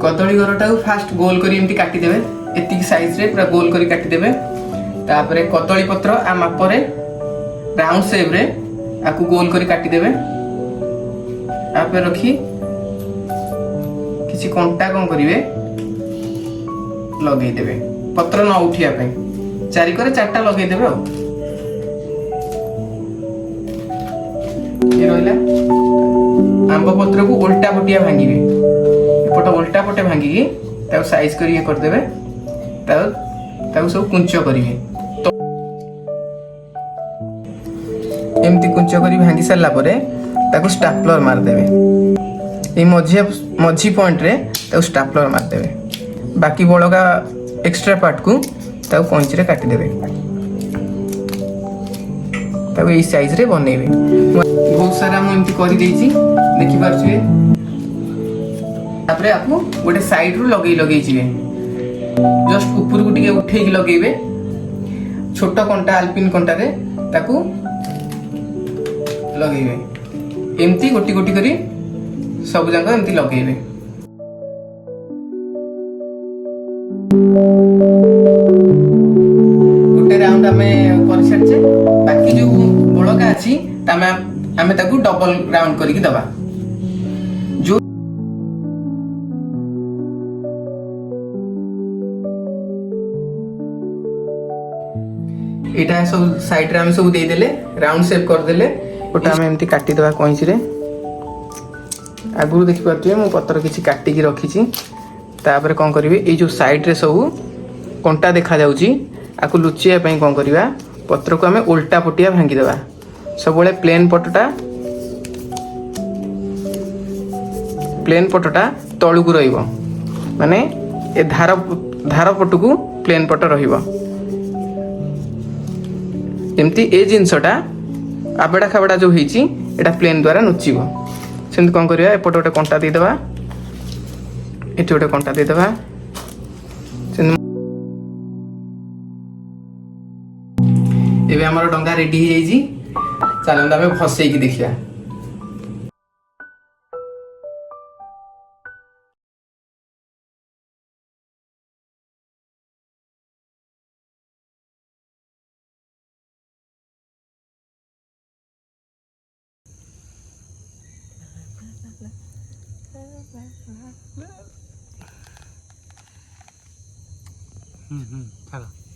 कदली गरटा fast गोल करी एमती काटी देबे एतिक साइज रे पूरा गोल करी काटी देबे तापरे कदली पत्र आ मापरे राउंड शेप रे आकु गोल करी काटी देबे आपे रखी किसी कंटा कौन करिवे लगे देबे पत्र न उठिया पे चारि करे चारटा लगे देबे ये रहला आंब पत्र को उल्टा पटिया भांगिबे एपट उल्टा पटे भांगी ताको साइज करी ये कर देबे ताको सब कुंच करिवे तो एमती कुंच करी भांगी सारला परे ताको स्टापलर मार देबे ए मझी पॉइंट रे ताको स्टापलर मार देबे बाकी बळका एक्स्ट्रा पार्ट को ताको कंची रे काटी देबे ताको ए साइज रे बनेबे बहुत सारा मु एमती करी देइची देखि पारछिए तापरे आपको गोटे साइड रु लगेई जिवे जस्ट ऊपर को टिके उठे की लगेबे छोटा कंटा अल्पिन कंटा रे ताको लगेबे एमती गोटी गोटी करी सब जांग एमती लगेबे गोटे राउंड हमें कर छाडचे बाकी जो बळका अछि तमे हमें ताको डबल राउंड करी दबा जो एटा सब साइड रे हम सब दे देले राउंड शेप कर देले ओटा हम एमती काटी दबा कोइची रे आगु देखि पारथिए मु पत्र किछि काटी की रखी छी तापर कोन करिवे ए जो साइड रे सब कंटा देखा जाउची आकु लुचिया पई कोन करिवा पत्र को हमें उल्टा पटिया भांगी देबा सब बेले प्लेन पटटा तळु को रहइबो माने ए धार पट को प्लेन पट रहिबो एमती ए जिनसटा आबेडा खाबेडा जो हेची एटा प्लेन द्वारा नुचिबो सेंत कोन करिया एपट गोटे कंटा दे देबा एठी गोटे कंटा दे देबा एबे हमर डंगा रेडी हे जाईजी चलन हमें फसई की देखिया चलो